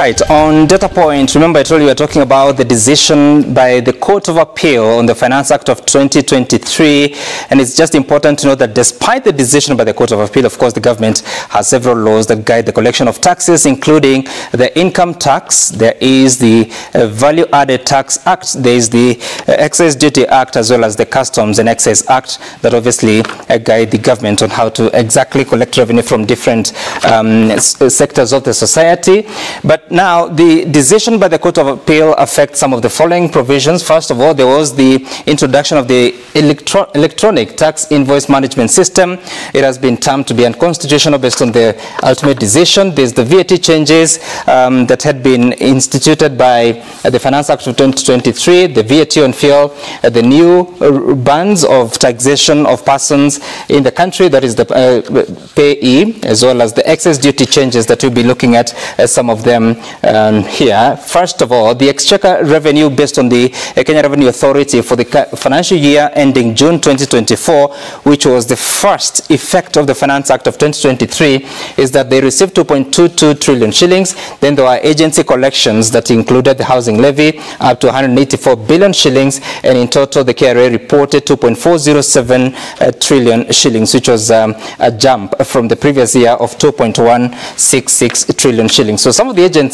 Right, on data point, remember I told you we were talking about the decision by the Court of Appeal on the Finance Act of 2023, and it's just important to know that despite the decision by the Court of Appeal, of course, the government has several laws that guide the collection of taxes, including the income tax, there is the Value Added Tax Act, there is the Excise Duty Act, as well as the Customs and Excise Act that obviously guide the government on how to exactly collect revenue from different sectors of the society. But now the decision by the Court of Appeal affects some of the following provisions. First of all, there was the introduction of the electronic tax invoice management system. It has been termed to be unconstitutional based on the ultimate decision. There's the VAT changes that had been instituted by the Finance Act of 2023, the VAT on fuel, the new bands of taxation of persons in the country, that is the payee, as well as the excess duty changes that we'll be looking at, some of them here. First of all, the exchequer revenue based on the Kenya Revenue Authority for the financial year ending June 2024, which was the first effect of the Finance Act of 2023, is that they received 2.22 trillion shillings. Then there were agency collections that included the housing levy up to 184 billion shillings, and in total the KRA reported 2.407 trillion shillings, which was a jump from the previous year of 2.166 trillion shillings. So some of the agency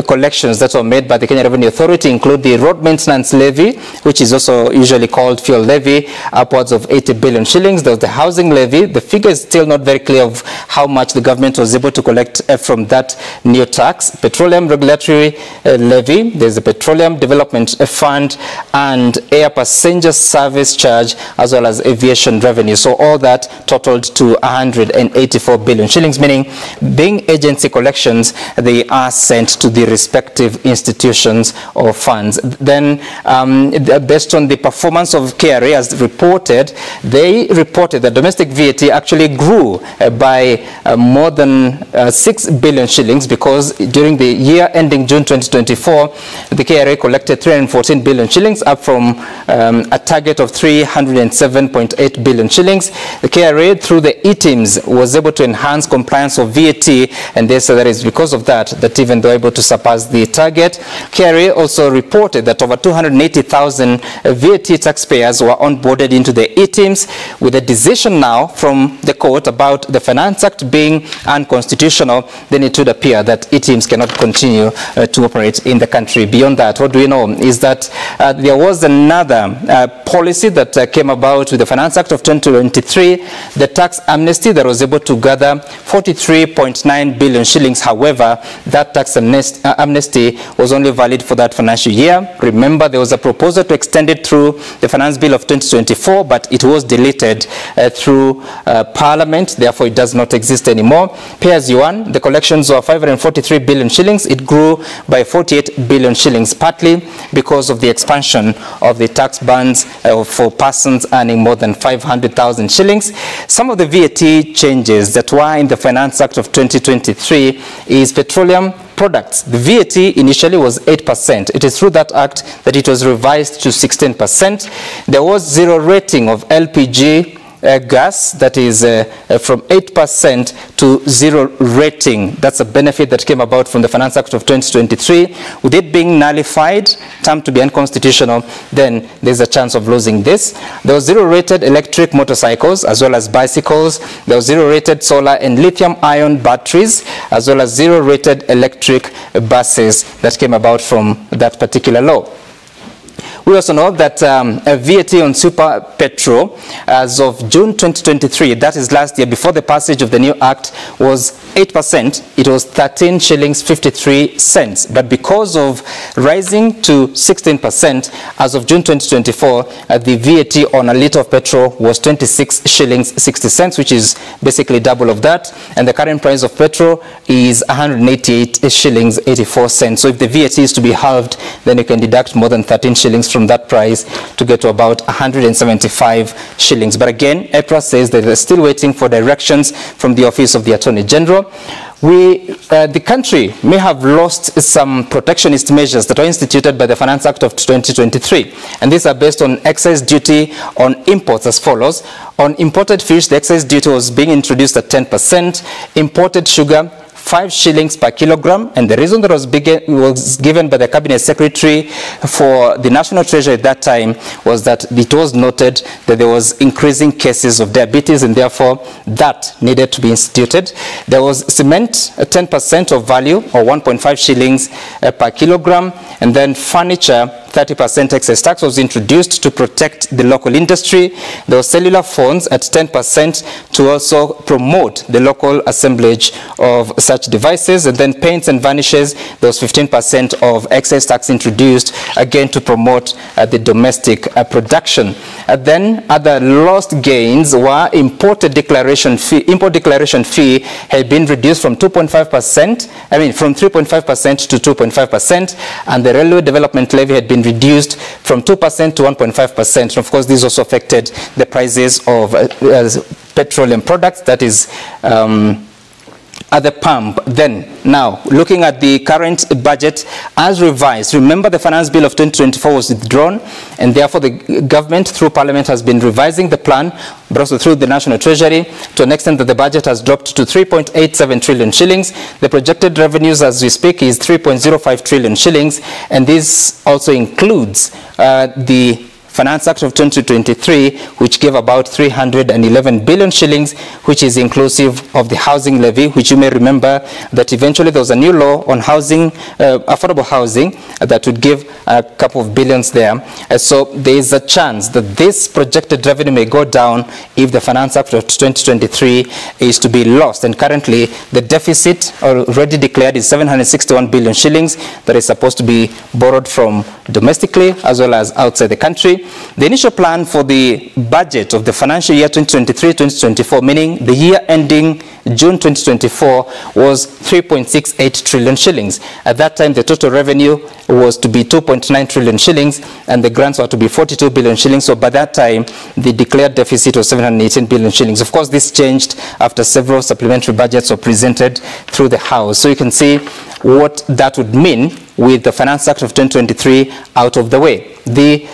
collections that were made by the Kenya Revenue Authority include the road maintenance levy, which is also usually called fuel levy, upwards of 80 billion shillings. There was the housing levy. The figure is still not very clear of how much the government was able to collect from that new tax. Petroleum regulatory levy, there's the Petroleum Development Fund, and air passenger service charge, as well as aviation revenue. So all that totaled to 184 billion shillings, meaning being agency collections, they are sent to the respective institutions or funds. Then based on the performance of KRA as reported, they reported that domestic VAT actually grew by more than 6 billion shillings, because during the year ending June 2024, the KRA collected 314 billion shillings, up from a target of 307.8 billion shillings. The KRA, through the e-teams, was able to enhance compliance of VAT, and they said that is because of that even though able to surpass the target. KRA also reported that over 280,000 VAT taxpayers were onboarded into the e-teams. With a decision now from the court about the Finance Act being unconstitutional, then it would appear that e-teams cannot continue to operate in the country. Beyond that, what do we know is that there was another policy that came about with the Finance Act of 2023, the tax amnesty that was able to gather 43.9 billion shillings. However, that tax amnesty was only valid for that financial year. Remember, there was a proposal to extend it through the Finance Bill of 2024, but it was deleted through Parliament. Therefore, it does not exist anymore. Pay as you earn, the collections were 543 billion shillings. It grew by 48 billion shillings, partly because of the expansion of the tax bands for persons earning more than 500,000 shillings. Some of the VAT changes that were in the Finance Act of 2023 is petroleum products. The VAT initially was 8%. It is through that act that it was revised to 16%. There was zero rating of LPG gas, that is from 8% to zero rating. That's a benefit that came about from the Finance Act of 2023. With it being nullified, termed to be unconstitutional, then there's a chance of losing this. There was zero rated electric motorcycles as well as bicycles. There was zero rated solar and lithium ion batteries, as well as zero rated electric buses that came about from that particular law. We also know that VAT on super petrol as of June 2023, that is last year before the passage of the new act, was 8%. It was 13 shillings 53 cents. But because of rising to 16% as of June 2024, the VAT on a litre of petrol was 26 shillings 60 cents, which is basically double of that. And the current price of petrol is 188 shillings 84 cents. So if the VAT is to be halved, then you can deduct more than 13 shillings from that price to get to about 175 shillings. But again, EPRA says that they're still waiting for directions from the Office of the Attorney General. The country may have lost some protectionist measures that were instituted by the Finance Act of 2023. And these are based on excise duty on imports as follows. On imported fish, the excise duty was being introduced at 10%. Imported sugar, 5 shillings per kilogram, and the reason that was given by the Cabinet Secretary for the National Treasury at that time was that it was noted that there was increasing cases of diabetes, and therefore that needed to be instituted. There was cement, 10% of value, or 1.5 shillings per kilogram, and then furniture, 30% excess tax was introduced to protect the local industry. There was cellular phones at 10% to also promote the local assemblage of such devices. And then paints and varnishes, there was 15% of excess tax introduced, again to promote the domestic production. And then other lost gains were import declaration fee had been reduced from 2.5%, from 3.5% to 2.5%, and the railway development levy had been reduced from 2% to 1.5%. Of course, this also affected the prices of petroleum products, that is at the pump. Then, now, looking at the current budget as revised, remember the Finance Bill of 2024 was withdrawn, and therefore the government through Parliament has been revising the plan, but also through the National Treasury, to an extent that the budget has dropped to 3.87 trillion shillings. The projected revenues as we speak is 3.05 trillion shillings, and this also includes the Finance Act of 2023, which gave about 311 billion shillings, which is inclusive of the housing levy, which you may remember that eventually there was a new law on housing, affordable housing, that would give a couple of billions there. So there is a chance that this projected revenue may go down if the Finance Act of 2023 is to be lost. And currently, the deficit already declared is 761 billion shillings that is supposed to be borrowed from domestically as well as outside the country. The initial plan for the budget of the financial year 2023-2024, meaning the year ending June 2024, was 3.68 trillion shillings. At that time, the total revenue was to be 2.9 trillion shillings, and the grants were to be 42 billion shillings. So by that time, the declared deficit was 718 billion shillings. Of course, this changed after several supplementary budgets were presented through the House. So you can see what that would mean with the Finance Act of 2023 out of the way. The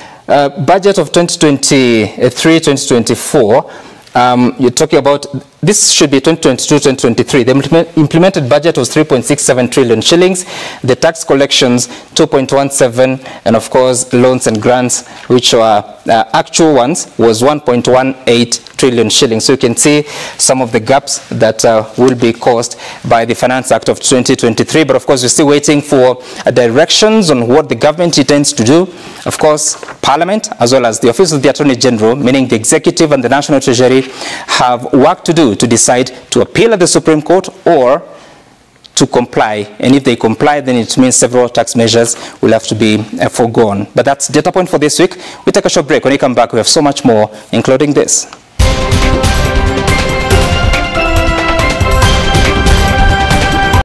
budget of 2023-2024, you're talking about, this should be 2022-2023. The implemented budget was 3.67 trillion shillings. The tax collections, 2.17, and of course, loans and grants, which were actual ones, was 1.18 trillion shillings. So you can see some of the gaps that will be caused by the Finance Act of 2023. But of course, we're still waiting for directions on what the government intends to do. Of course, Parliament, as well as the Office of the Attorney General, meaning the Executive and the National Treasury, have work to do to decide to appeal at the Supreme Court or to comply. And if they comply, then it means several tax measures will have to be foregone. But that's data point for this week. We take a short break. When we come back, we have so much more, including this.